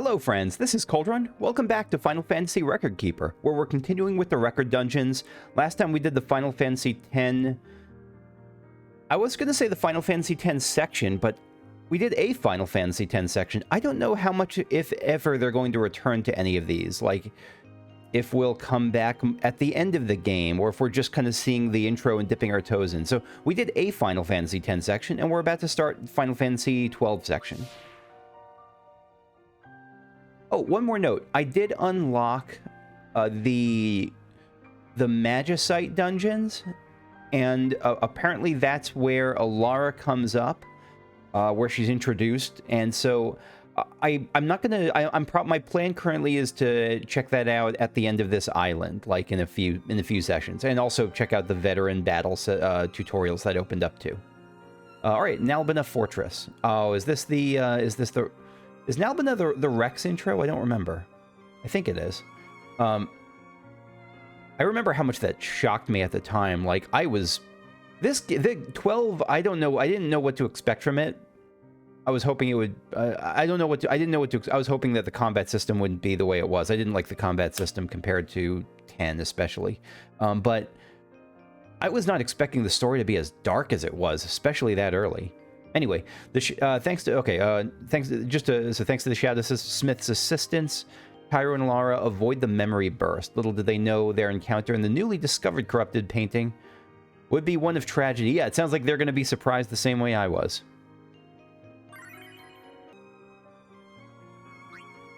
Hello friends, this is Cauldron. Welcome back to Final Fantasy Record Keeper, where we're continuing with the record dungeons. Last time we did the Final Fantasy X... I was going to say the Final Fantasy X section, but we did a Final Fantasy X section. I don't know how much, if ever, they're going to return to any of these. Like, if we'll come back at the end of the game, or if we're just kind of seeing the intro and dipping our toes in. So we did a Final Fantasy X section, and we're about to start Final Fantasy XII section. Oh, one more note. I did unlock the Magicite dungeons, and apparently that's where Alara comes up, where she's introduced. And so I'm not gonna. My plan currently is to check that out at the end of this island, like in a few sessions, and also check out the veteran battle tutorials that opened up too. All right, Nalbina Fortress. Oh, is this the? Is Nalbina the Reks intro? I don't remember. I think it is. I remember how much that shocked me at the time. Like, the 12, I don't know, I didn't know what to expect from it. I was hoping it would, I didn't know what to, I was hoping that the combat system wouldn't be the way it was. I didn't like the combat system compared to 10 especially. But I was not expecting the story to be as dark as it was, especially that early. Anyway, thanks to the Shadow Smith's assistance, Pyro and Alara avoid the memory burst. Little did they know their encounter in the newly discovered corrupted painting would be one of tragedy. Yeah, it sounds like they're going to be surprised the same way I was.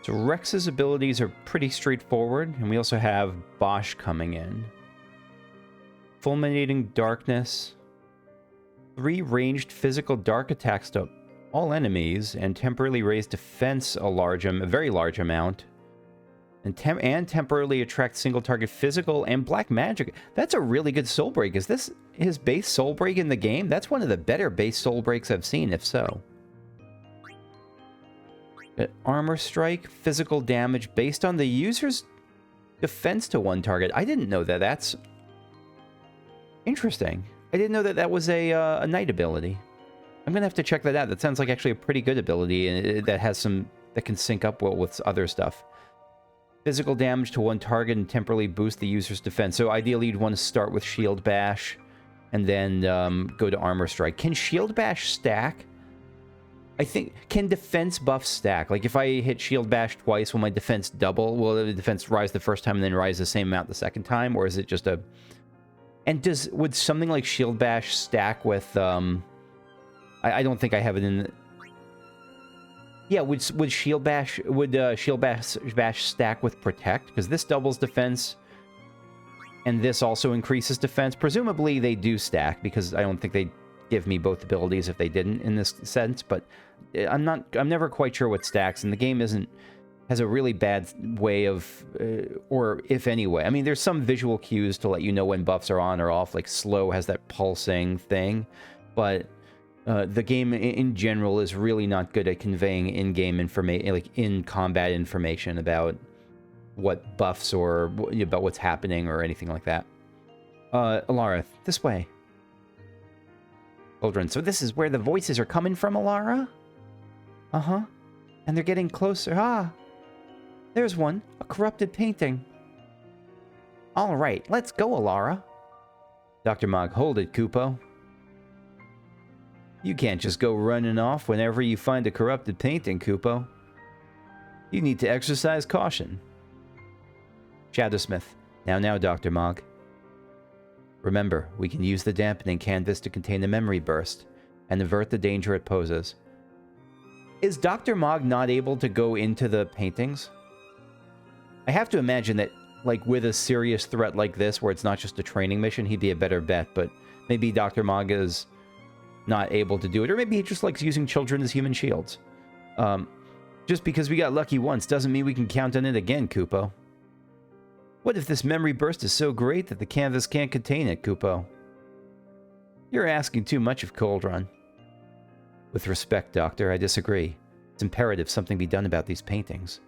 So Rex's abilities are pretty straightforward, and we also have Bosch coming in. Fulminating Darkness. 3 ranged physical dark attacks to all enemies, and temporarily raise defense a very large amount, and temporarily attract single target physical and black magic. That's a really good soul break. Is this his base soul break in the game? That's one of the better base soul breaks I've seen, if so. Armor strike, physical damage based on the user's defense to one target. I didn't know that. That's interesting. I didn't know that that was a knight ability. I'm gonna have to check that out. That sounds like actually a pretty good ability, and that has that can sync up well with other stuff. Physical damage to one target and temporarily boost the user's defense. So ideally, you'd want to start with Shield Bash, and then go to Armor Strike. Can Shield Bash stack? I think, can defense buffs stack? Like if I hit Shield Bash twice, will my defense double? Will the defense rise the first time and then rise the same amount the second time, or is it just a? And would something like Shield Bash stack with, I don't think I have it in... Yeah, would Shield Bash stack with Protect? Because this doubles defense, and this also increases defense. Presumably they do stack, because I don't think they'd give me both abilities if they didn't in this sense, but I'm never quite sure what stacks, and the game has a really bad way of, or if any way. I mean, there's some visual cues to let you know when buffs are on or off, like slow has that pulsing thing, but the game in general is really not good at conveying in-game information, like in-combat information about what buffs or about what's happening or anything like that. Alara, this way. Cauldron, so this is where the voices are coming from, Alara? Uh-huh. And they're getting closer. Ah! There's one. A corrupted painting. All right, let's go, Alara. Dr. Mog, hold it, Kupo. You can't just go running off whenever you find a corrupted painting, Kupo. You need to exercise caution. Shadowsmith. Now, Dr. Mog. Remember, we can use the dampening canvas to contain the memory burst and avert the danger it poses. Is Dr. Mog not able to go into the paintings? I have to imagine that, like, with a serious threat like this, where it's not just a training mission, he'd be a better bet, but maybe Dr. Mog is not able to do it, or maybe he just likes using children as human shields. Just because we got lucky once doesn't mean we can count on it again, Kupo. What if this memory burst is so great that the canvas can't contain it, Kupo? You're asking too much of Cauldron. With respect, Doctor, I disagree. It's imperative something be done about these paintings.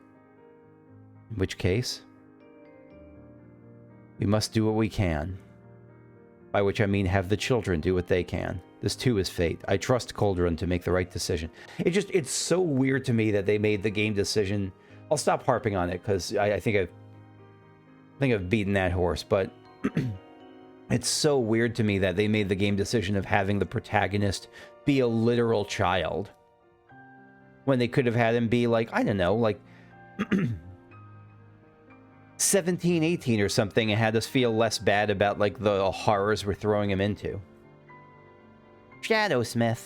In which case, we must do what we can. By which I mean have the children do what they can. This too is fate. I trust Cauldron to make the right decision. It's so weird to me that they made the game decision I'll stop harping on it because I think I've beaten that horse, but it's so weird to me that they made the game decision of having the protagonist be a literal child when they could have had him be like, I don't know, like 17, 18 or something, and had us feel less bad about like the horrors we're throwing him into. Shadowsmith.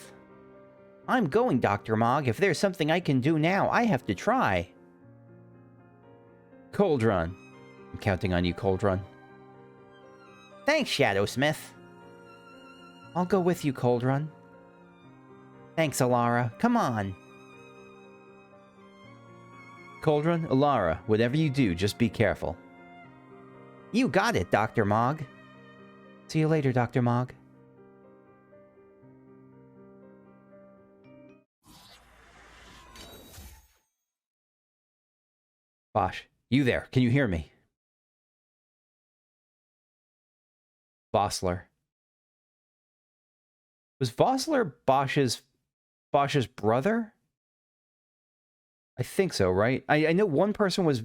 I'm going, Dr. Mog. If there's something I can do now, I have to try. Cauldron. I'm counting on you, Cauldron. Thanks, Shadowsmith. I'll go with you, Cauldron. Thanks, Alara. Come on. Cauldron, Alara, whatever you do, just be careful. You got it, Dr. Mog. See you later, Dr. Mog. Bosch, you there? Can you hear me? Vossler. Was Vossler Bosch's brother? I think so, right? I know one person was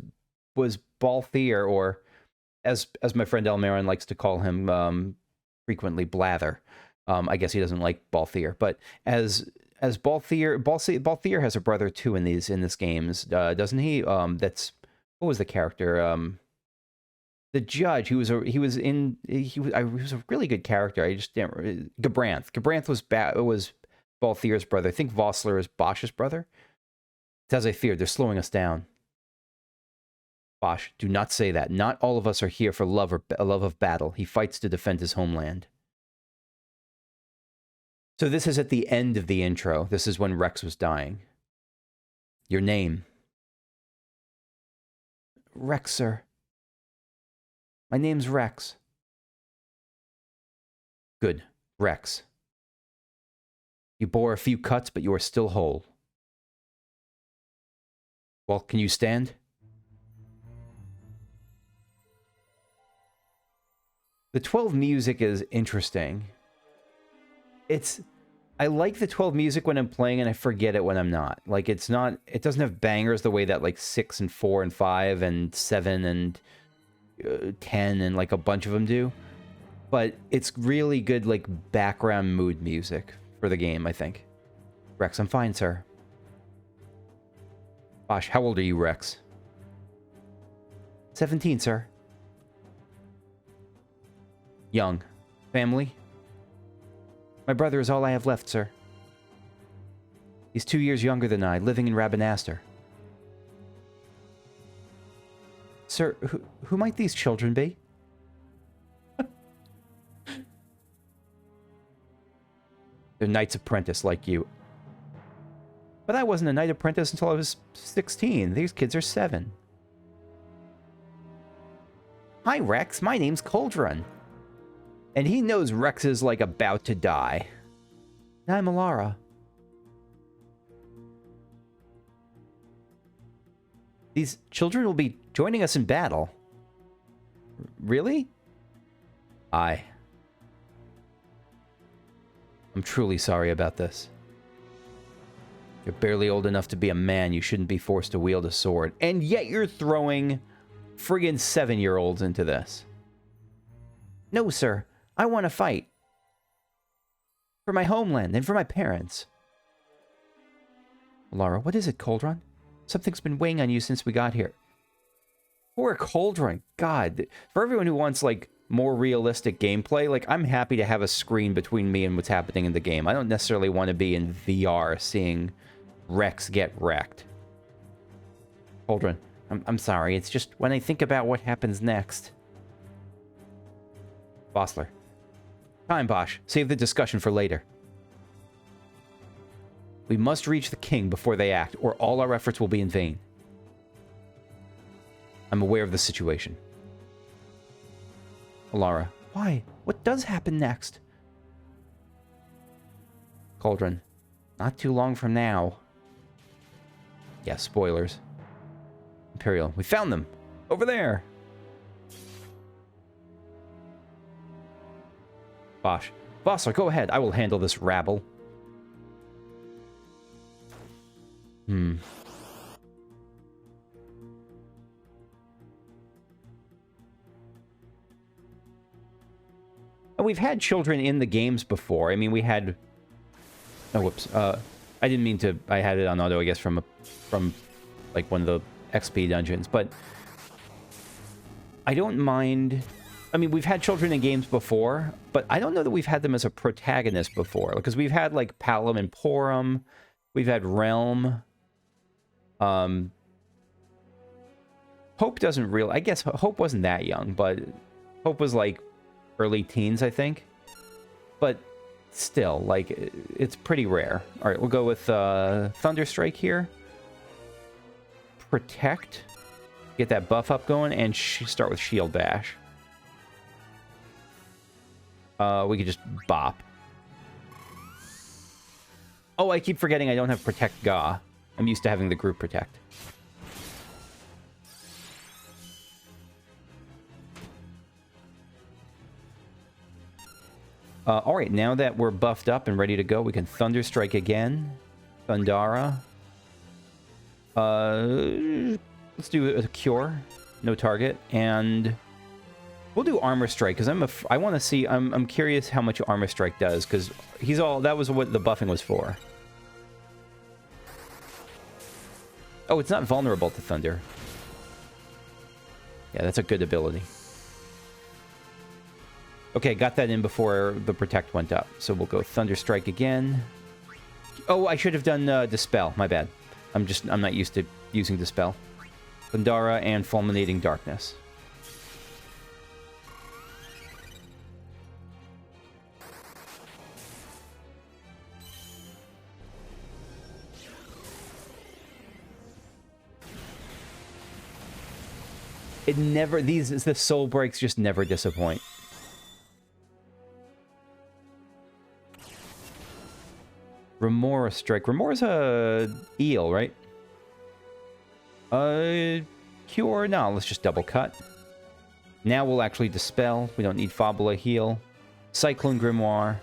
Balthier, or as my friend Elmarin likes to call him frequently, Blather. I guess he doesn't like Balthier, but as Balthier has a brother too in this games, doesn't he? That's, what was the character? The judge. He was a really good character. I just didn't. Gabranth. Gabranth was Balthier's brother. I think Vossler is Bosch's brother. It's as I feared. They're slowing us down. Bosch, do not say that. Not all of us are here for love of battle. He fights to defend his homeland. So this is at the end of the intro. This is when Reks was dying. Your name? Reks, sir. My name's Reks. Good. Reks. You bore a few cuts, but you are still whole. Well, can you stand? The 12 music is interesting. I like the 12 music when I'm playing, and I forget it when I'm not. Like, it doesn't have bangers the way that, like, 6 and 4 and 5 and 7 and 10 and, like, a bunch of them do. But it's really good, like, background mood music for the game, I think. Reks, I'm fine, sir. Bosch, how old are you, Reks? 17, sir. Young. Family? My brother is all I have left, sir. He's 2 years younger than I, living in Rabanastre. Sir, who might these children be? They're knights apprentice like you. But I wasn't a knight apprentice until I was 16. These kids are 7. Hi, Reks. My name's Cauldron. And he knows Reks is, like, about to die. I'm Alara. These children will be joining us in battle. Really? I'm truly sorry about this. You're barely old enough to be a man. You shouldn't be forced to wield a sword. And yet you're throwing friggin' 7-year-olds into this. No, sir. I want to fight. For my homeland and for my parents. Laura, what is it, Cauldron? Something's been weighing on you since we got here. Poor Cauldron. God. For everyone who wants, like, more realistic gameplay, like, I'm happy to have a screen between me and what's happening in the game. I don't necessarily want to be in VR seeing Reks get wrecked. Cauldron, I'm sorry. It's just when I think about what happens next. Vossler. Time, Bosch. Save the discussion for later. We must reach the king before they act, or all our efforts will be in vain. I'm aware of the situation. Alara. Why? What does happen next? Cauldron. Not too long from now. Yeah, spoilers. Imperial. We found them! Over there! Bosch. Vossler, go ahead. I will handle this rabble. And we've had children in the games before. I mean, we had... Oh, whoops. I didn't mean to... I had it on auto, I guess, from like, one of the XP dungeons. But I don't mind... I mean, we've had children in games before, but I don't know that we've had them as a protagonist before. Because we've had, like, Palom and Porum. We've had Realm. Hope doesn't really... I guess Hope wasn't that young, but Hope was, like, early teens, I think. But still, like, it's pretty rare. All right, we'll go with Thunderstrike here. Protect. Get that buff up going, and start with Shield Bash. We could just bop. Oh, I keep forgetting I don't have Protect Ga. I'm used to having the group protect. Alright, now that we're buffed up and ready to go, we can Thunderstrike again. Thundara. Let's do a Cure. No target. And we'll do Armor Strike, because I want to see... I'm curious how much Armor Strike does, because that was what the buffing was for. Oh, it's not vulnerable to Thunder. Yeah, that's a good ability. Okay, got that in before the Protect went up. So we'll go Thunderstrike again. Oh, I should have done Dispel. My bad. I'm not used to using Dispel. Thundara and Fulminating Darkness. The soul breaks just never disappoint. Remora Strike. Remora's a eel, right? Cure? No, let's just double cut. Now we'll actually Dispel. We don't need Fabula Heal. Cyclone Grimoire.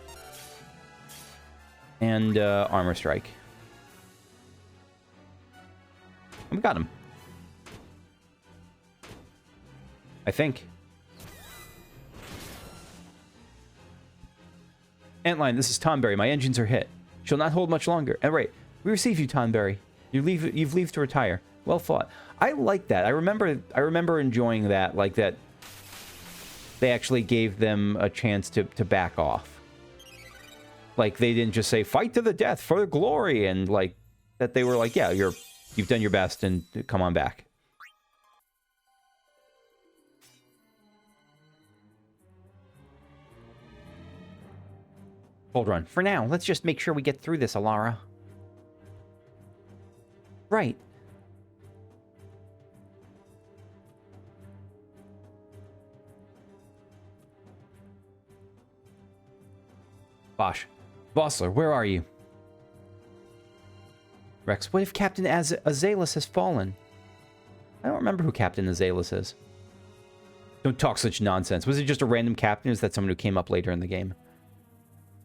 And Armor Strike. And we got him. I think. Antline, this is Tonberry. My engines are hit. Shall not hold much longer. All right, we receive you, Tonberry. You've leave to retire. Well fought. I like that. I remember enjoying that. Like that. They actually gave them a chance to back off. Like they didn't just say fight to the death for glory, and like that they were like, yeah, you've done your best and come on back. Hold on. For now, let's just make sure we get through this, Alara. Right. Bosch. Vossler, where are you? Reks, what if Captain Azalis has fallen? I don't remember who Captain Azalis is. Don't talk such nonsense. Was it just a random captain, or is that someone who came up later in the game?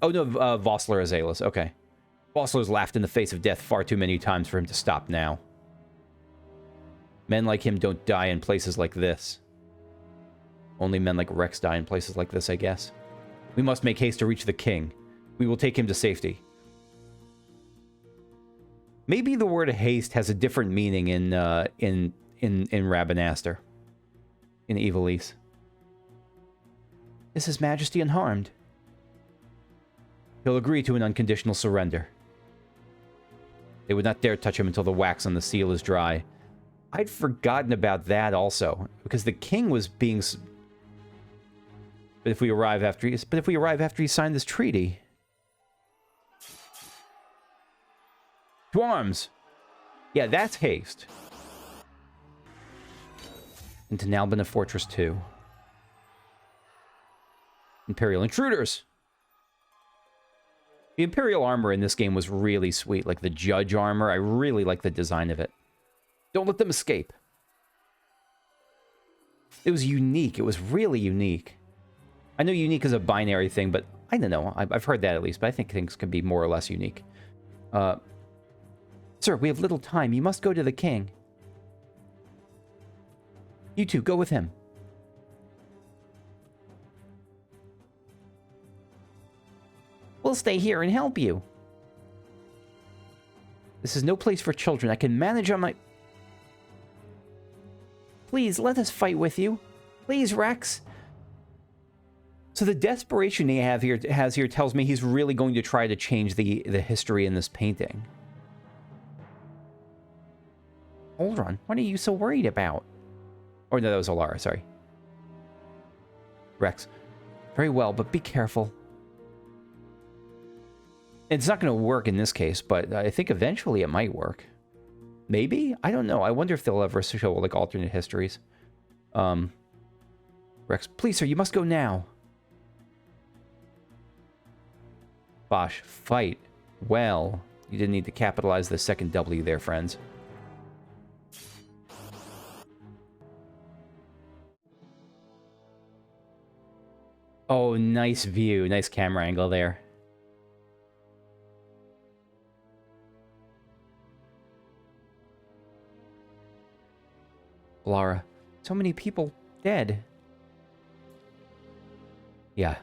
Oh, no, Vossler Azalis. Okay. Vossler's laughed in the face of death far too many times for him to stop now. Men like him don't die in places like this. Only men like Reks die in places like this, I guess. We must make haste to reach the king. We will take him to safety. Maybe the word haste has a different meaning in Rabanastre. In Evilise. Is His Majesty unharmed? He'll agree to an unconditional surrender. They would not dare touch him until the wax on the seal is dry. I'd forgotten about that also, because the king was being... But if we arrive after he signed this treaty... To arms! Yeah, that's haste. Into Nalbina Fortress 2. Imperial intruders! The Imperial armor in this game was really sweet, like the Judge armor. I really like the design of it. Don't let them escape. It was unique. It was really unique. I know unique is a binary thing, but I don't know. I've heard that at least, but I think things can be more or less unique. Sir, we have little time. You must go to the king. You two, go with him. We'll stay here and help you. This is no place for children. I can manage on my... Please, let us fight with you. Please, Reks. So the desperation he has here tells me he's really going to try to change the history in this painting. Hold on. What are you so worried about? Or no, that was Alara, sorry. Reks. Very well, but be careful. It's not going to work in this case, but I think eventually it might work. Maybe? I don't know. I wonder if they'll ever show, like, alternate histories. Reks, please, sir, you must go now. Bosch, fight. Well, you didn't need to capitalize the second W there, friends. Oh, nice view. Nice camera angle there. Lara, so many people dead. Yeah.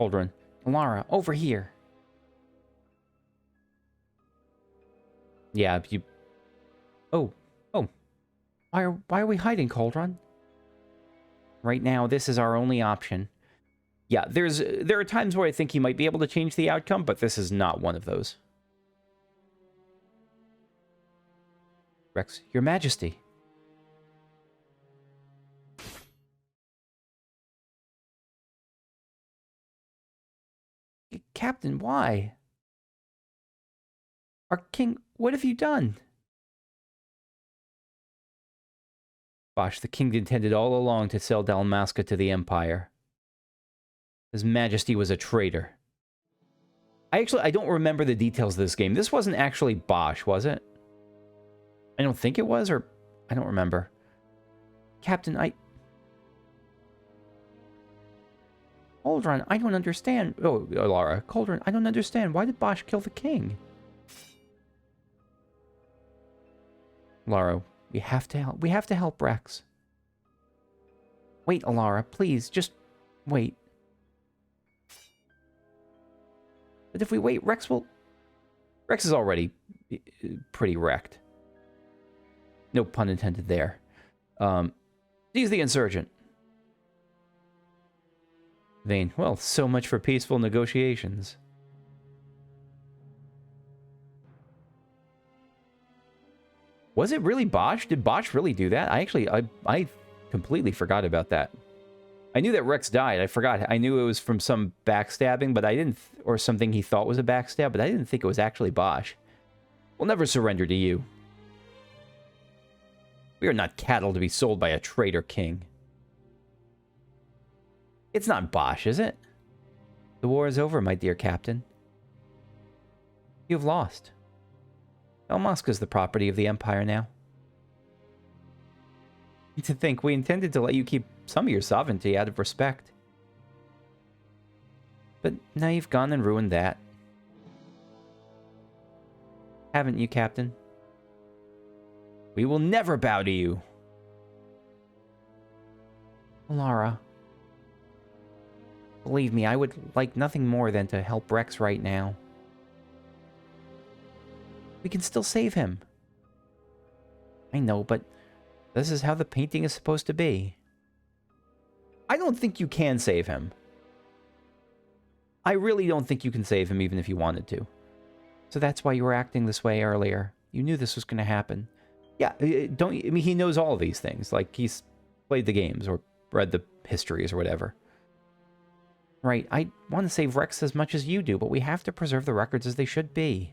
Aldrin, Lara, over here. Yeah, you... Oh. Why are we hiding, Cauldron? Right now, this is our only option. Yeah, there are times where I think he might be able to change the outcome, but this is not one of those. Reks, Your Majesty. Captain, why? Our king, what have you done? Bosch, the king intended all along to sell Dalmasca to the Empire. His Majesty was a traitor. I don't remember the details of this game. This wasn't actually Bosch, was it? I don't think it was, or... I don't remember. Captain, Cauldron, I don't understand. Oh, Lara. Cauldron, I don't understand. Why did Bosch kill the king? Lara, we have to help. We have to help Reks. Wait, Alara, please, just wait. But if we wait, Reks will... Reks is already pretty wrecked. No pun intended there. He's the insurgent. Vane, well, so much for peaceful negotiations. Was it really Bosch? Did Bosch really do that? I completely forgot about that. I knew that Reks died. I forgot. I knew it was from some backstabbing, but I didn't... or something he thought was a backstab, but I didn't think it was actually Bosch. We'll never surrender to you. We are not cattle to be sold by a traitor king. It's not Bosch, is it? The war is over, my dear captain. You have lost. Dalmasca is the property of the Empire now. To think, we intended to let you keep some of your sovereignty out of respect. But now you've gone and ruined that. Haven't you, Captain? We will never bow to you. Lara. Believe me, I would like nothing more than to help Reks right now. We can still save him. I know, but this is how the painting is supposed to be. I don't think you can save him. I really don't think you can save him even if you wanted to. So that's why you were acting this way earlier. You knew this was going to happen. Yeah, I mean, he knows all of these things. Like, he's played the games or read the histories or whatever. Right, I want to save Reks as much as you do, but we have to preserve the records as they should be.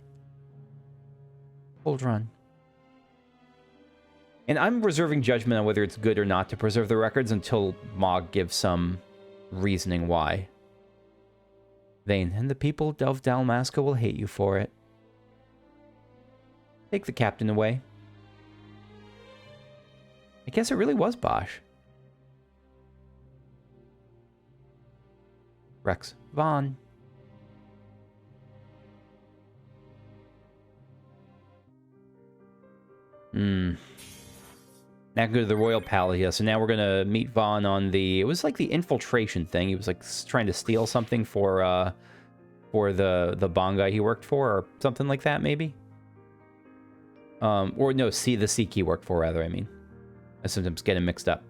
Hold on. And I'm reserving judgment on whether it's good or not to preserve the records until Mog gives some reasoning why. Vane, and the people of Dalmasca will hate you for it. Take the captain away. I guess it really was Bosch. Reks, Vaughn. Now go to the Royal Palace. Yeah, so now we're gonna meet Vaughn on the... It was like the infiltration thing. He was like trying to steal something for for the Bong guy he worked for, or something like that, maybe. Or no, the Sikh he worked for, rather. I mean, I sometimes get him mixed up.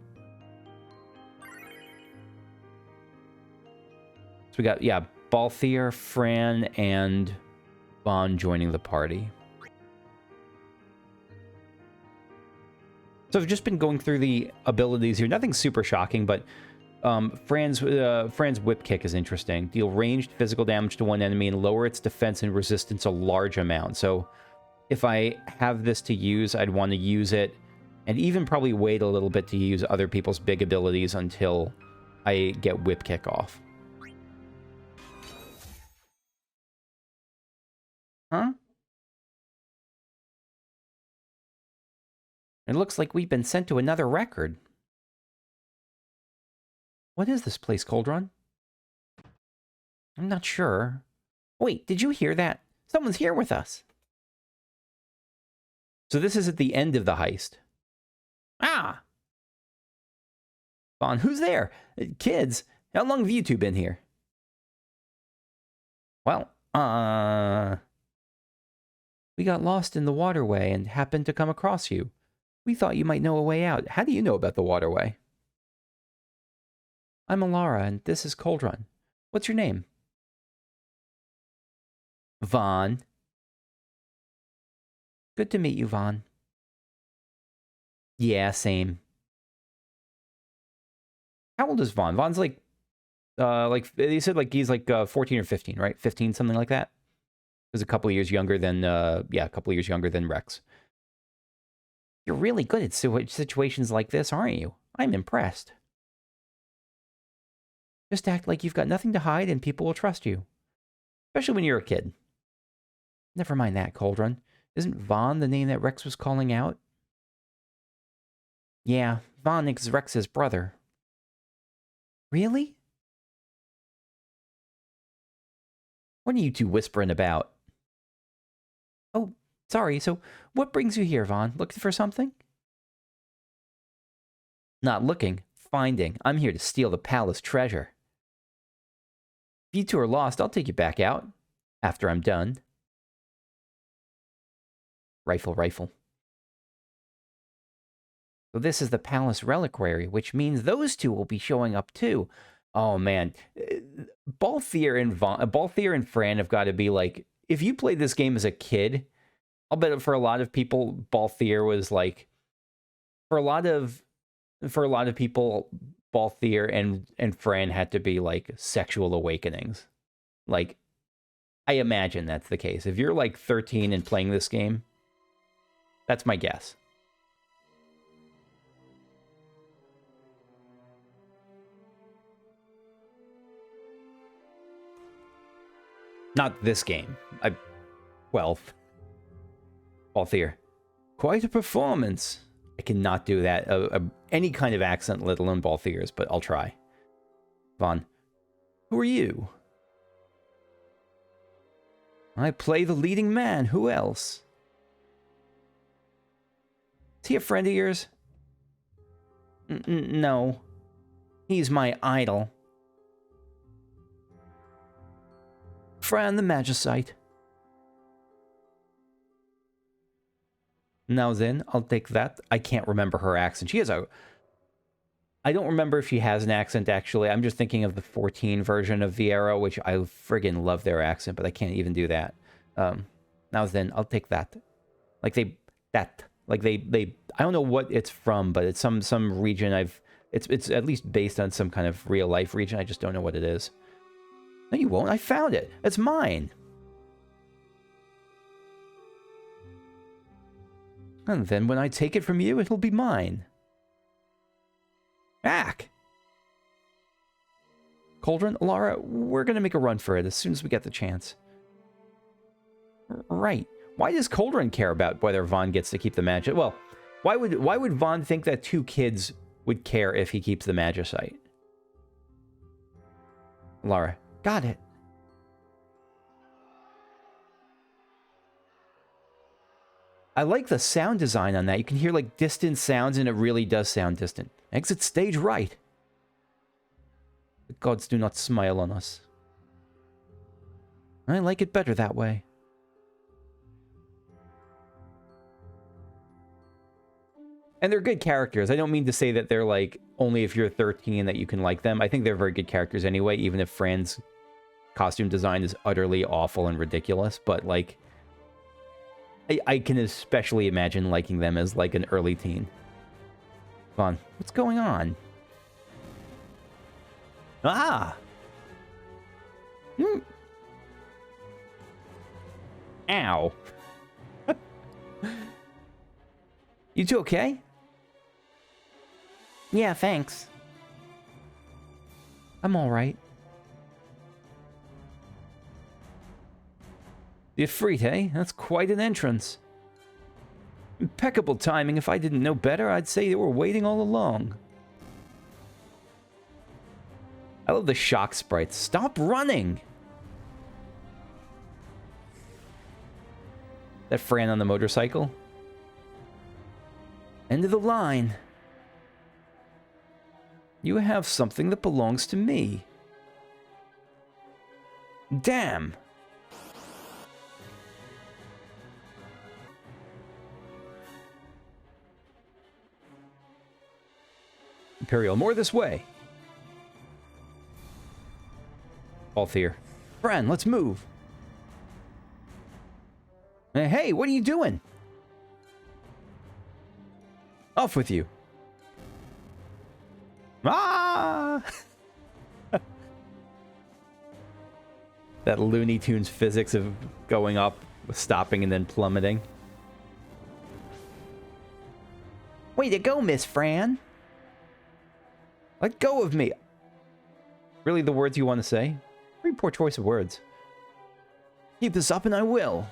So we got, yeah, Balthier, Fran, and Vaughn joining the party. So I've just been going through the abilities here. Nothing super shocking, but Fran's whip kick is interesting. Deal ranged physical damage to one enemy and lower its defense and resistance a large amount. So if I have this to use, I'd want to use it, and even probably wait a little bit to use other people's big abilities until I get whip kick off. Huh? It looks like we've been sent to another record. What is this place, Cauldron? I'm not sure. Wait, did you hear that? Someone's here with us. So this is at the end of the heist. Ah! Vaughn, who's there? Kids, how long have you two been here? Well, we got lost in the waterway and happened to come across you. We thought you might know a way out. How do you know about the waterway? I'm Alara, and this is Cauldron. What's your name? Vaughn. Good to meet you, Vaughn. Yeah, same. How old is Vaughn? Vaughn's like they said like he's like 14 or 15, right? 15, something like that. He was a couple years younger than, yeah, a couple years younger than Reks. You're really good at situations like this, aren't you? I'm impressed. Just act like you've got nothing to hide and people will trust you. Especially when you're a kid. Never mind that, Cauldron. Isn't Vaughn the name that Reks was calling out? Yeah, Vaughn is Rex's brother. Really? What are you two whispering about? Oh, sorry, so what brings you here, Vaughn? Looking for something? Not looking, finding. I'm here to steal the palace treasure. If you two are lost, I'll take you back out. After I'm done. Rifle. So this is the palace reliquary, which means those two will be showing up too. Oh man, Balthier and Fran have got to be like, if you played this game as a kid, I'll bet for a lot of people, Balthier was like, for a lot of people, Balthier and Fran had to be like sexual awakenings. Like, I imagine that's the case. If you're like 13 and playing this game, that's my guess. Not this game. 12. Balthier. Quite a performance. I cannot do that. Any kind of accent, let alone Balthier's, but I'll try. Vaughn. Who are you? I play the leading man. Who else? Is he a friend of yours? No. He's my idol. Fran the Magicite. Now then, I'll take that. I can't remember her accent. She has a... I don't remember if she has an accent, actually. I'm just thinking of the 14 version of Viera, which I friggin' love their accent, but I can't even do that. Now then, I'll take that. Like they... I don't know what it's from, but it's some region it's at least based on some kind of real life region. I just don't know what it is. No, you won't. I found it. It's mine. And then when I take it from you, it'll be mine. Back! Cauldron, Lara, we're gonna make a run for it as soon as we get the chance. Right. Why does Cauldron care about whether Vaughn gets to keep the magic? Well, why would Vaughn think that two kids would care if he keeps the magicite? Lara, got it. I like the sound design on that. You can hear like distant sounds and it really does sound distant. Exit stage right. The gods do not smile on us. I like it better that way. And they're good characters. I don't mean to say that they're, like, only if you're 13 that you can like them. I think they're very good characters anyway, even if Fran's costume design is utterly awful and ridiculous. But, like, I can especially imagine liking them as, like, an early teen. Come on. What's going on? Ah! Hmm. Ow. You two okay? Yeah, thanks. I'm alright. The Ifrit, eh? That's quite an entrance. Impeccable timing. If I didn't know better, I'd say they were waiting all along. I love the shock sprites. Stop running! That Fran on the motorcycle. End of the line. You have something that belongs to me. Damn! Imperial, more this way. Balthier. Fran, let's move. Hey, what are you doing? Off with you. Ah! That Looney Tunes physics of going up, stopping, and then plummeting. Way to go, Miss Fran. Let go of me. Really the words you want to say? Very poor choice of words. Keep this up and I will.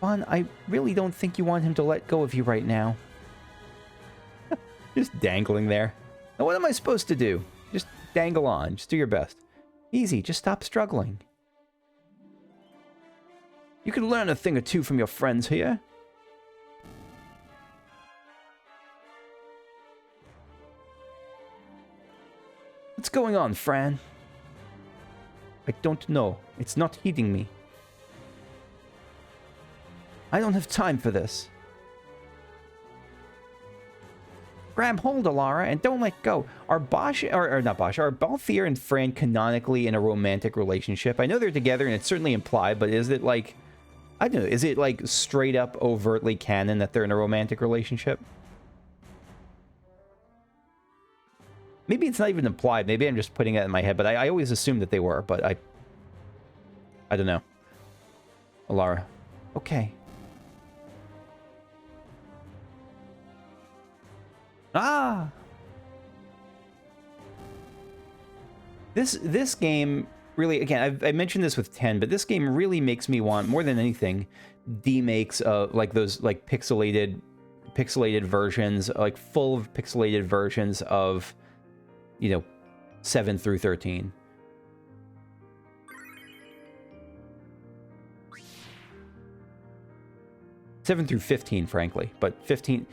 Vaughn, I really don't think you want him to let go of you right now. Just dangling there. Now what am I supposed to do? Just dangle on. Just do your best. Easy, just stop struggling. You can learn a thing or two from your friends here. What's going on, Fran? I don't know. It's not heeding me. I don't have time for this. Grab hold, Alara, and don't let go. Are Bosch, or not Bosch, are Balthier and Fran canonically in a romantic relationship? I know they're together, and it's certainly implied, but is it like, I don't know, is it like straight up overtly canon that they're in a romantic relationship? Maybe it's not even implied. Maybe I'm just putting it in my head, but I always assumed that they were, but I don't know. Alara. Okay. Ah! This game really, again, I mentioned this with 10, but this game really makes me want, more than anything, demakes of, like, those, like, pixelated versions, like, full of pixelated versions of, you know, 7 through 13. Seven through 15, frankly, but 15...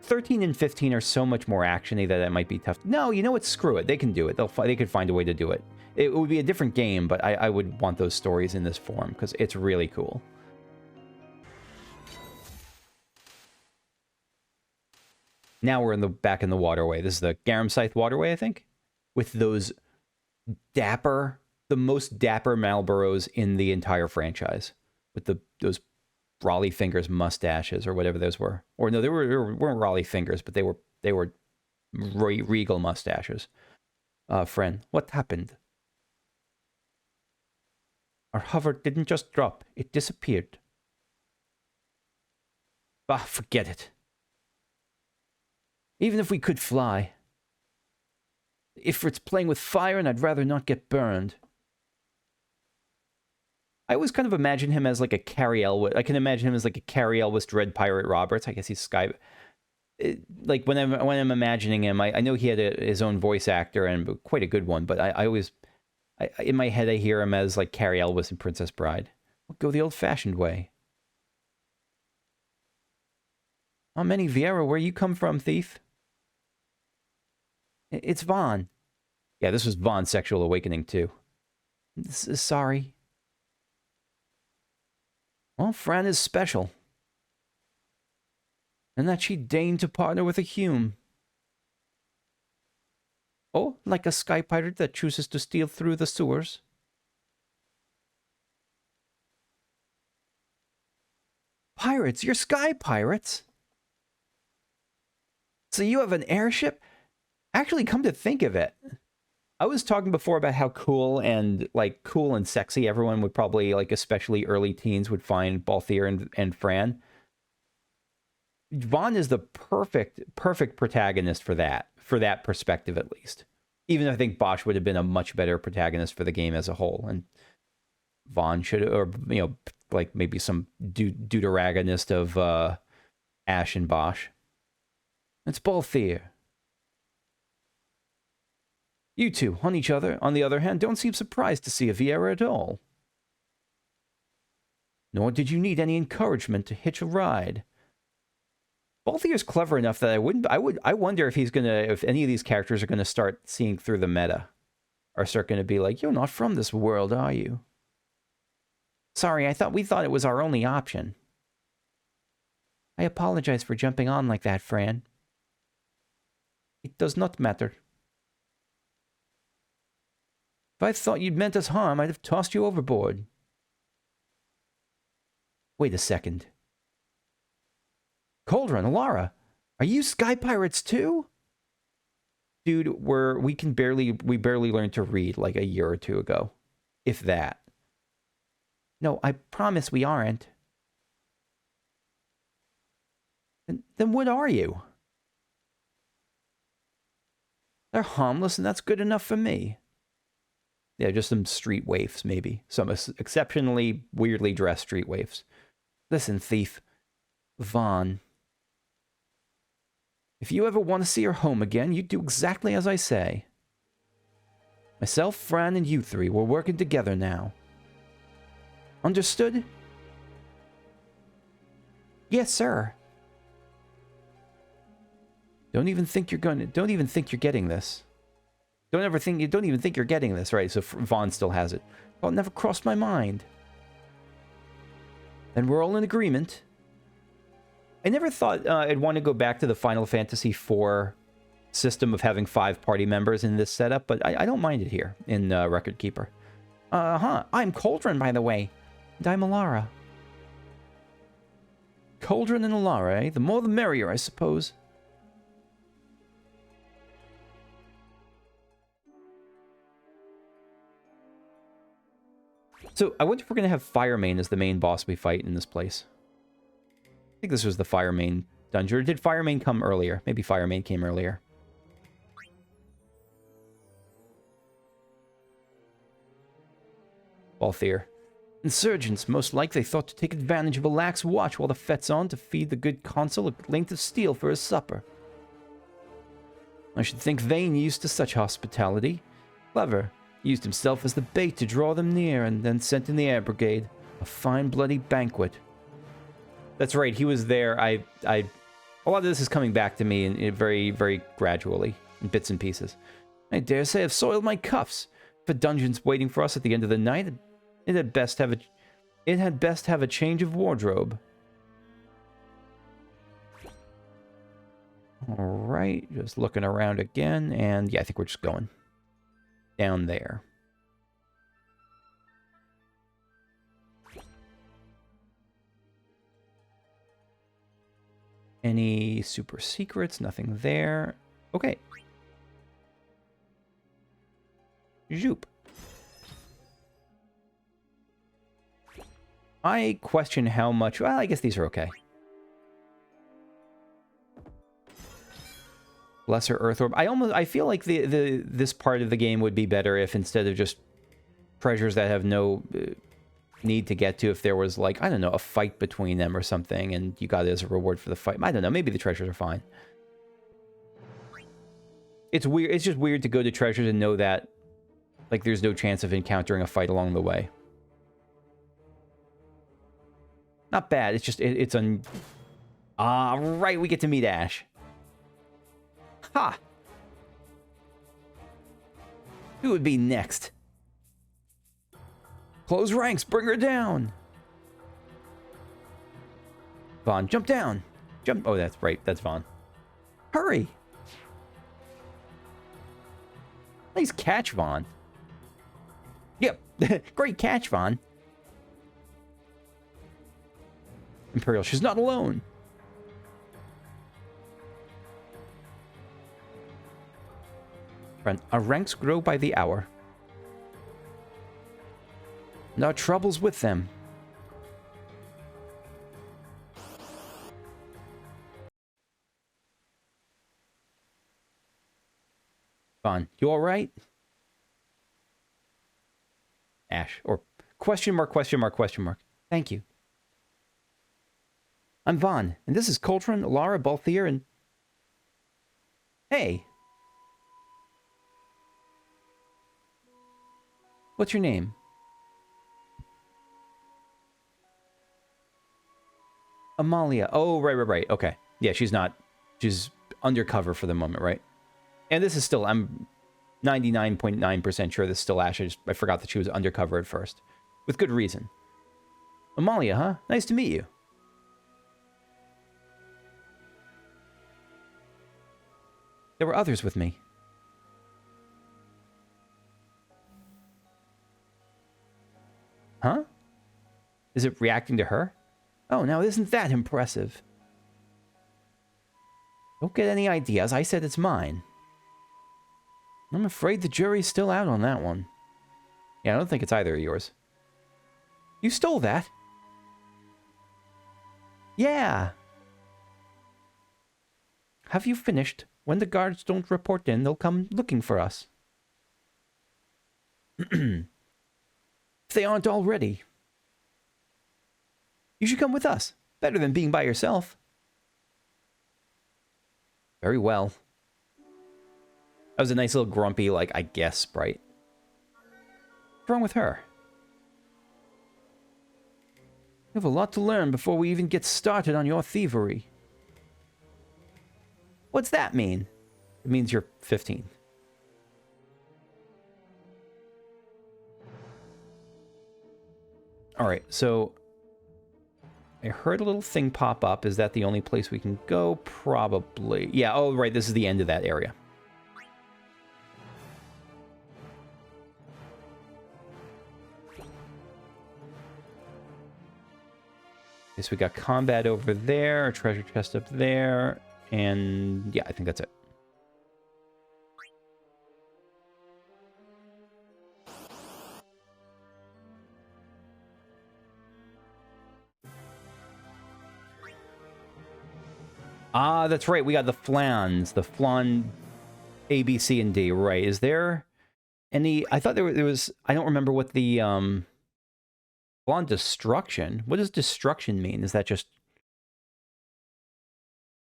13 and 15 are so much more actiony that it might be tough. No, you know what? Screw it. They can do it. They could find a way to do it. It would be a different game, but I would want those stories in this form because it's really cool. Now we're back in the waterway. This is the Garamscythe waterway, I think, with those the most dapper Malboros in the entire franchise, with those Raleigh Fingers mustaches or whatever those were. Or no, they weren't Raleigh Fingers, but they were regal mustaches. Friend, what happened? Our hover didn't just drop, it disappeared. Ah, forget it. Even if we could fly. Ifrit's playing with fire and I'd rather not get burned. I always kind of imagine him as like a Cary Elwes. I can imagine him as like a Cary Elwes Dread Pirate Roberts. I guess he's Sky. Like when I'm imagining him, I know he had his own voice actor and quite a good one. But I always, in my head, I hear him as like Cary Elwes in Princess Bride. We'll go the old-fashioned way. How many Vieira? Where you come from, thief? It's Vaughn. Yeah, this was Vaughn's sexual awakening, too. Sorry. Well, Fran is special. And that she deigned to partner with a Hume. Oh, like a sky pirate that chooses to steal through the sewers. Pirates? You're sky pirates? So you have an airship? Actually, come to think of it, I was talking before about how cool and sexy everyone would probably, like, especially early teens would find Balthier and Fran. Vaughn is the perfect protagonist for that perspective, at least. Even though I think Bosch would have been a much better protagonist for the game as a whole, and Vaughn should, or like maybe some deuteragonist of Ash and Bosch. It's Balthier. You two, on each other, on the other hand, don't seem surprised to see a Vieira at all. Nor did you need any encouragement to hitch a ride. Balthier's clever enough that I wonder if if any of these characters are gonna start seeing through the meta. Or start gonna be like, you're not from this world, are you? Sorry, we thought it was our only option. I apologize for jumping on like that, Fran. It does not matter. If I thought you'd meant us harm, I'd have tossed you overboard. Wait a second. Cauldron, Alara, are you sky pirates too? Dude, we barely learned to read like a year or two ago. If that. No, I promise we aren't. Then what are you? They're harmless, and that's good enough for me. Yeah, just some street waifs, maybe. Some exceptionally weirdly dressed street waifs. Listen, thief. Vaughn. If you ever want to see her home again, you do exactly as I say. Myself, Fran, and you three, we're working together now. Understood? Yes, sir. Don't even think you're getting this. Don't even think you're getting this, right? So Vaughn still has it. Well, it never crossed my mind. Then we're all in agreement. I never thought I'd want to go back to the Final Fantasy IV system of having 5 party members in this setup, but I don't mind it here in Record Keeper. I'm Cauldron, by the way. And I'm Alara. Cauldron and Alara, eh? The more the merrier, I suppose. So, I wonder if we're going to have Firemane as the main boss we fight in this place. I think this was the Firemane dungeon. Or did Firemane come earlier? Maybe Firemane came earlier. Balthier. Insurgents most likely thought to take advantage of a lax watch while the fet's on to feed the good consul a length of steel for his supper. I should think Vane used to such hospitality. Clever. Used himself as the bait to draw them near, and then sent in the air brigade. A fine bloody banquet. That's right, he was there. A lot of this is coming back to me in very, very gradually, in bits and pieces. I dare say I've soiled my cuffs. If a dungeon's waiting for us at the end of the night, it had best have a change of wardrobe. Alright, just looking around again, and yeah, I think we're just going down there. Any super secrets? Nothing there. Okay. Zoop. I question how much... Well, I guess these are okay. Lesser Earth Orb. I feel like this part of the game would be better if instead of just treasures that have no need to get to, if there was, like, I don't know, a fight between them or something, and you got it as a reward for the fight. I don't know, maybe the treasures are fine. It's weird. It's just weird to go to treasures and know that, like, there's no chance of encountering a fight along the way. Not bad. It's just, it's right, we get to meet Ash. Ha! Who would be next? Close ranks, bring her down. Vaughn, jump down. Jump. Oh, that's right. That's Vaughn. Hurry. Nice catch, Vaughn. Yep. Great catch, Vaughn. Imperial, she's not alone. Friend, our ranks grow by the hour. And our troubles with them. Vaughn, you alright? Ash, or question mark, question mark, question mark. Thank you. I'm Vaughn, and this is Coltrane, Lara, Balthier, and... Hey! What's your name? Amalia. Oh, right. Okay. Yeah, she's not... She's undercover for the moment, right? And this is still... I'm 99.9% sure this is still Ash. I forgot that she was undercover at first. With good reason. Amalia, huh? Nice to meet you. There were others with me. Huh? Is it reacting to her? Oh, now isn't that impressive? Don't get any ideas. I said it's mine. I'm afraid the jury's still out on that one. Yeah, I don't think it's either of yours. You stole that? Yeah. Have you finished? When the guards don't report in, they'll come looking for us. If they aren't already. You should come with us. Better than being by yourself. Very well. That was a nice little grumpy, like, I guess, sprite. What's wrong with her? You have a lot to learn before we even get started on your thievery. What's that mean? It means you're 15. Alright, so... I heard a little thing pop up. Is that the only place we can go? Probably. Yeah, oh, right, this is the end of that area. Okay, so we got combat over there, a treasure chest up there, and yeah, I think that's it. Ah, that's right. We got the flans. The flan A, B, C, and D. Right. Is there any... I thought there was... I don't remember what the... Flan destruction. What does destruction mean? Is that just...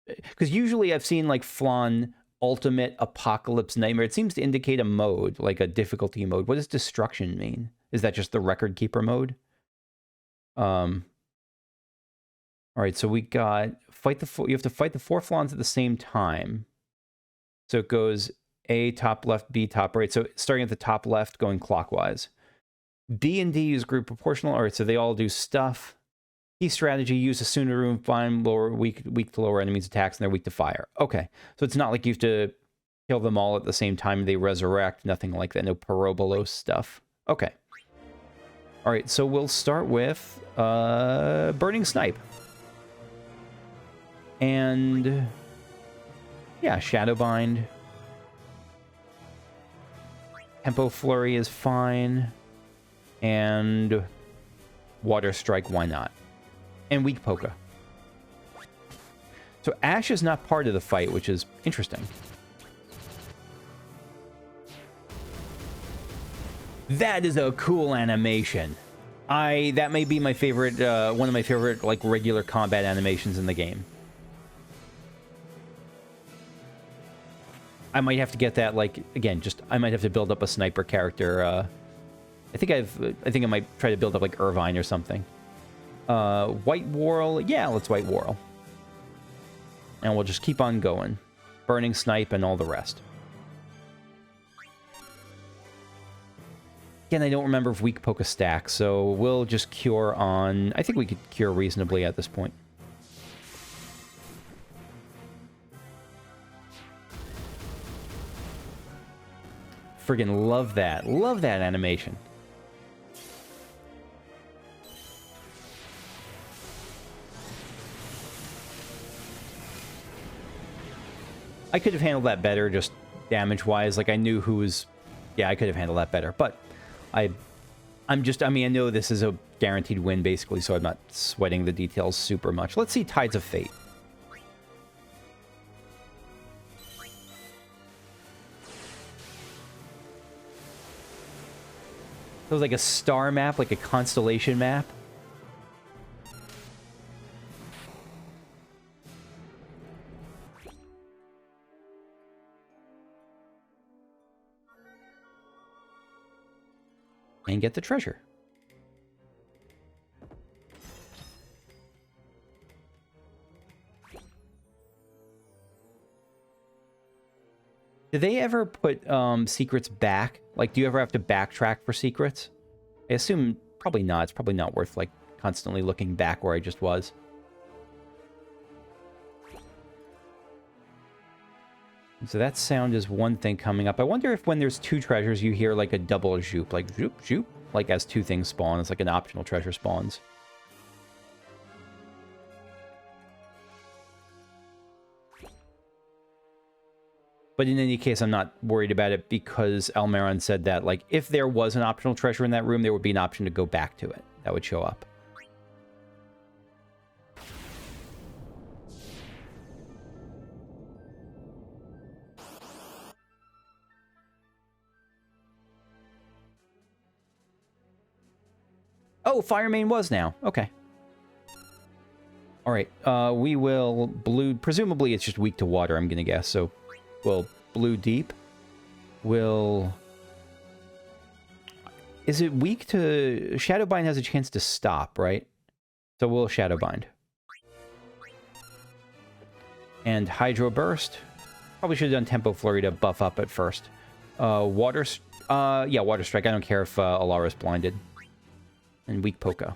Because usually I've seen, like, flan ultimate apocalypse nightmare. It seems to indicate a mode, like a difficulty mode. What does destruction mean? Is that just the record keeper mode? All right, so we got fight the four. You have to fight the 4 flans at the same time. So it goes A top left, B top right. So starting at the top left, going clockwise. B and D use group proportional. All right, so they all do stuff. Key strategy: use a sooner room, find lower weak to lower enemies' attacks, and they're weak to fire. Okay, so it's not like you have to kill them all at the same time. They resurrect. Nothing like that. No Parobolos stuff. Okay. All right, so we'll start with Burning Snipe. And yeah, Shadowbind. Tempo Flurry is fine. And Water Strike, why not? And Weak Polka. So Ash is not part of the fight, which is interesting. That is a cool animation. That may be my favorite, one of my favorite, like, regular combat animations in the game. I might have to get that, like, again, just, I might have to build up a sniper character. I think I might try to build up, like, Irvine or something. White Whorl, yeah, let's White Whorl. And we'll just keep on going. Burning Snipe and all the rest. Again, I don't remember if weak poke a stack, so we'll just cure on... I think we could cure reasonably at this point. Friggin' love that. Love that animation. I could have handled that better, just damage-wise. Like, I knew who was... Yeah, I could have handled that better, but... I'm just, I mean, I know this is a guaranteed win, basically, so I'm not sweating the details super much. Let's see Tides of Fate. It was like a star map, like a constellation map. And get the treasure. Do they ever put secrets back? Like, do you ever have to backtrack for secrets? I assume probably not. It's probably not worth, like, constantly looking back where I just was. So that sound is one thing coming up. I wonder if when there's two treasures, you hear like a double zoop, like zoop, zoop, like as two things spawn. It's like an optional treasure spawns. But in any case, I'm not worried about it because Almaron said that, like, if there was an optional treasure in that room, there would be an option to go back to it. That would show up. Oh, Fire Main was now. Okay. All right. We will blue. Presumably, it's just weak to water, I'm going to guess. So we'll blue deep. Will... Is it weak to... Shadowbind has a chance to stop, right? So we'll Shadowbind. And Hydro Burst. Probably should have done Tempo Flurry to buff up at first. Water... yeah, Water Strike. I don't care if Alara's blinded. And weak Poka.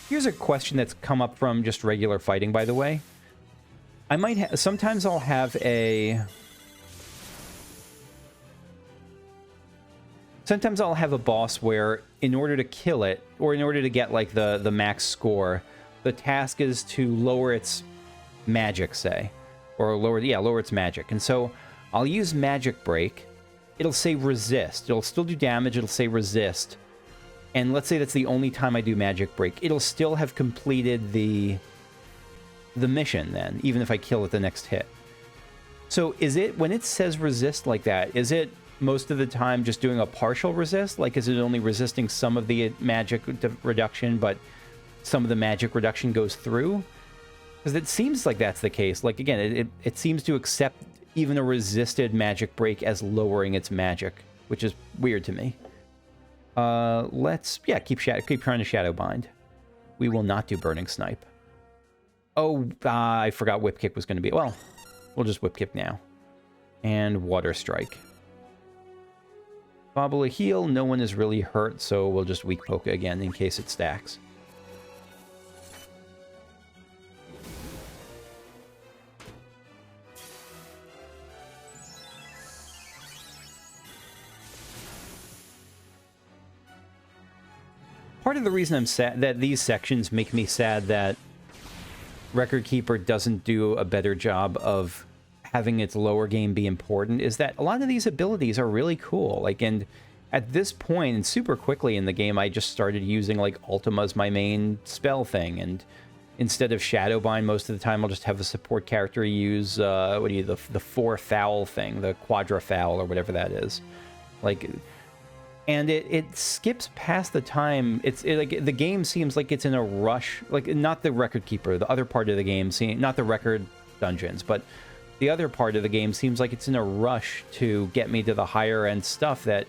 Here's a question that's come up from just regular fighting, by the way. I might sometimes I'll have a... Sometimes I'll have a boss where, in order to kill it, or in order to get, like, the max score, the task is to lower its magic, say. Or lower its magic. And so, I'll use Magic Break. It'll say resist. It'll still do damage, it'll say resist. And let's say that's the only time I do Magic Break. It'll still have completed the mission then, even if I kill it the next hit. So is it, when it says resist like that, is it most of the time just doing a partial resist? Like, is it only resisting some of the magic reduction, but some of the magic reduction goes through? Because it seems like that's the case. Like, again, it seems to accept even a resisted Magic Break as lowering its magic, which is weird to me. Let's, yeah, keep trying to Shadowbind. We will not do Burning Snipe. Oh, I forgot Whip Kick was going to be... Well, we'll just Whip Kick now. And Water Strike. Bobble a heal. No one is really hurt, so we'll just Weak Poke again in case it stacks. Part of the reason I'm sad that these sections make me sad that Record Keeper doesn't do a better job of having its lower game be important is that a lot of these abilities are really cool. Like, and at this point, and super quickly in the game, I just started using, like, Ultima as my main spell thing, and instead of Shadowbind, most of the time I'll just have a support character use, the 4 foul thing, the Quadra Foul, or whatever that is. Like... And it skips past the time. Like the game seems like it's in a rush. Like, not the Record Keeper, the other part of the game, not the record dungeons, but the other part of the game seems like it's in a rush to get me to the higher end stuff that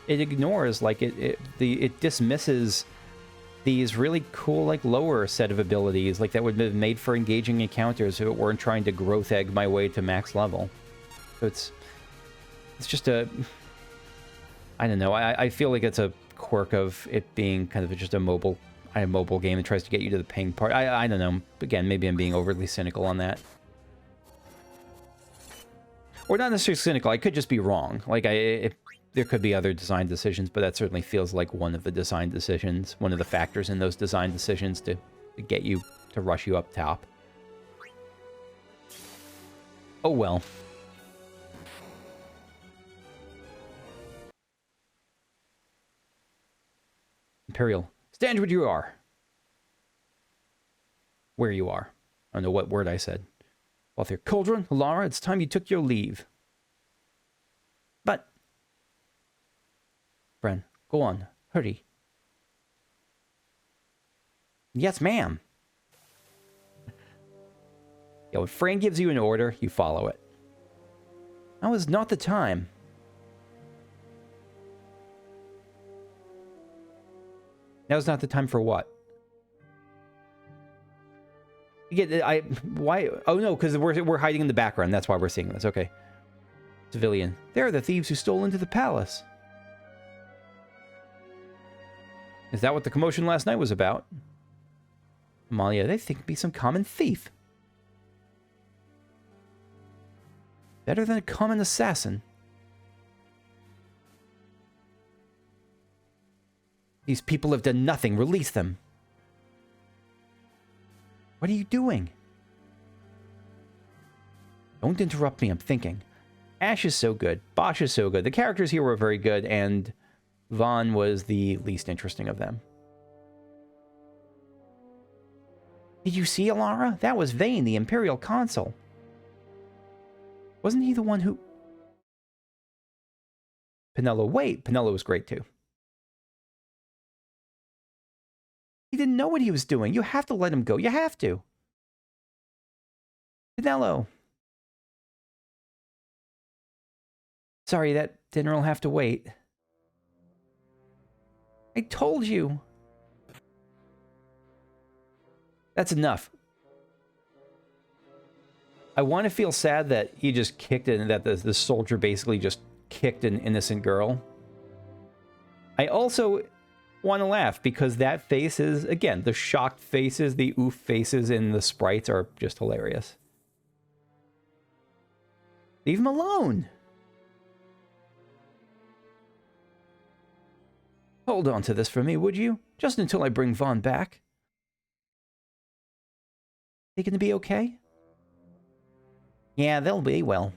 it ignores. Like it dismisses these really cool, like, lower set of abilities, like that would have been made for engaging encounters if it weren't trying to growth egg my way to max level. So it's just a... I don't know. I feel like it's a quirk of it being kind of just a mobile game that tries to get you to the ping part. I don't know. Again, maybe I'm being overly cynical on that. Or not necessarily cynical. I could just be wrong. Like, there could be other design decisions, but that certainly feels like one of the design decisions, one of the factors in those design decisions to get you, to rush you up top. Oh well. Imperial, stand where you are. Where you are. I don't know what word I said. Balthier, Cauldron, Lara, it's time you took your leave. But... Bren, go on. Hurry. Yes, ma'am. Yeah, when Fran gives you an order, you follow it. Now is not the time. Now's not the time for what? Why? Oh no, because we're hiding in the background. That's why we're seeing this. Okay. Civilian. They're the thieves who stole into the palace. Is that what the commotion last night was about? Amalia, they think me some common thief. Better than a common assassin. These people have done nothing. Release them. What are you doing? Don't interrupt me. I'm thinking. Ash is so good. Bosch is so good. The characters here were very good, and Vaughn was the least interesting of them. Did you see Alara? That was Vane, the Imperial Consul. Wasn't he the one who... Pinello. Wait, Pinello was great too. He didn't know what he was doing. You have to let him go. You have to. Pinello. Sorry, that dinner will have to wait. I told you. That's enough. I want to feel sad that he just kicked it and that the soldier basically just kicked an innocent girl. I also want to laugh because that face is, again, the shocked faces, the oof faces in the sprites are just hilarious. Leave him alone. Hold on to this for me, would you? Just until I bring Vaughn back. They gonna be okay? Yeah, they'll be, well.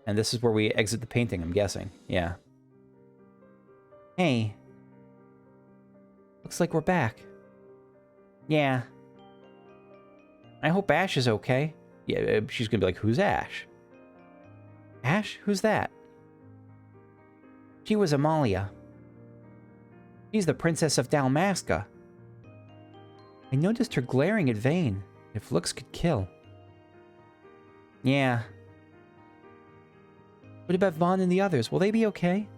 And this is where we exit the painting, I'm guessing. Yeah. Hey. Looks like we're back. Yeah. I hope Ash is okay. Yeah, she's gonna be like, who's Ash? Ash? Who's that? She was Amalia. She's the Princess of Dalmasca. I noticed her glaring at Vane. If looks could kill. Yeah. What about Vaughn and the others? Will they be okay?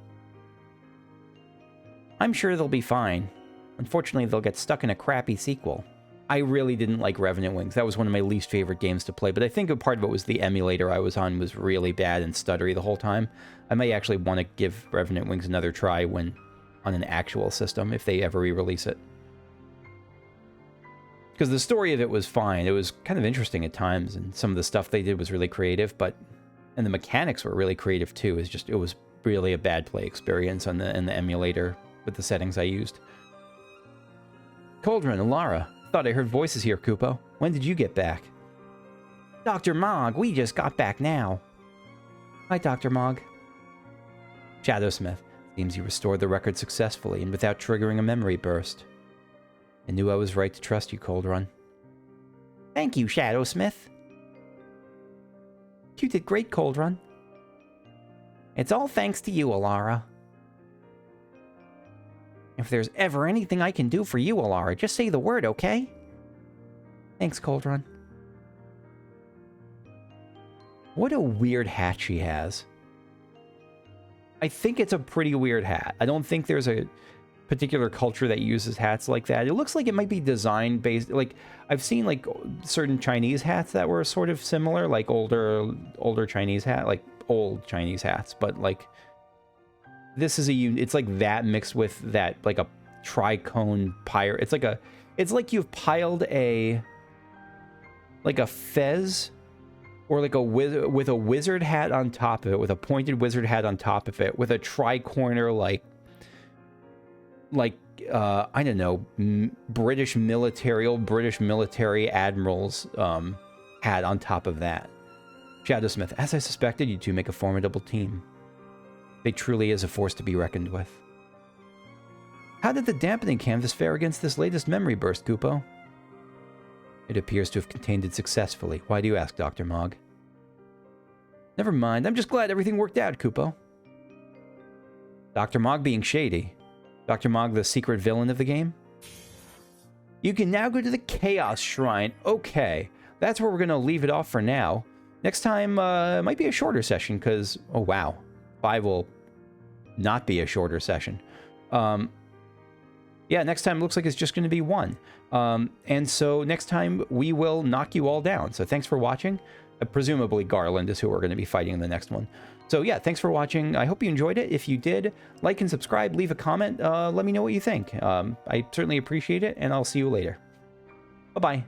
I'm sure they'll be fine. Unfortunately, they'll get stuck in a crappy sequel. I really didn't like Revenant Wings. That was one of my least favorite games to play, but I think a part of it was the emulator I was on was really bad and stuttery the whole time. I may actually want to give Revenant Wings another try when on an actual system, if they ever re-release it. Because the story of it was fine. It was kind of interesting at times, and some of the stuff they did was really creative, and the mechanics were really creative too. It was really a bad play experience in the emulator with the settings I used. Cauldron and Lara. Thought I heard voices here, Kupo. When did you get back? Dr. Mog, we just got back now. Hi, Dr. Mog. Shadowsmith. Seems you restored the record successfully and without triggering a memory burst. I knew I was right to trust you, Cauldron. Thank you, Shadowsmith. You did great, Cauldron. It's all thanks to you, Alara. If there's ever anything I can do for you, Alara, just say the word, okay? Thanks, Cauldron. What a weird hat she has. I think it's a pretty weird hat. I don't think there's a... particular culture that uses hats like that. It looks like it might be design based. Like I've seen like certain Chinese hats that were sort of similar, like older Chinese hat, like old Chinese hats. But like this is it's like that mixed with that, like a tricone pyre. It's like you've piled like a fez or like with a wizard hat on top of it, with a pointed wizard hat on top of it, with a tricorner I don't know, British military admiral's hat on top of that. Shadowsmith, as I suspected, you two make a formidable team. They truly is a force to be reckoned with. How did the dampening canvas fare against this latest memory burst, Kupo? It appears to have contained it successfully. Why do you ask, Dr. Mog? Never mind, I'm just glad everything worked out, Kupo. Dr. Mog being shady. Dr. Mog, the secret villain of the game? You can now go to the Chaos Shrine. Okay, that's where we're going to leave it off for now. Next time might be a shorter session because, oh wow, 5 will not be a shorter session. Yeah, next time it looks like it's just going to be 1. And so next time we will knock you all down. So thanks for watching. Presumably Garland is who we're going to be fighting in the next one. So yeah, thanks for watching. I hope you enjoyed it. If you did, like and subscribe, leave a comment. Let me know what you think. I certainly appreciate it, and I'll see you later. Bye-bye.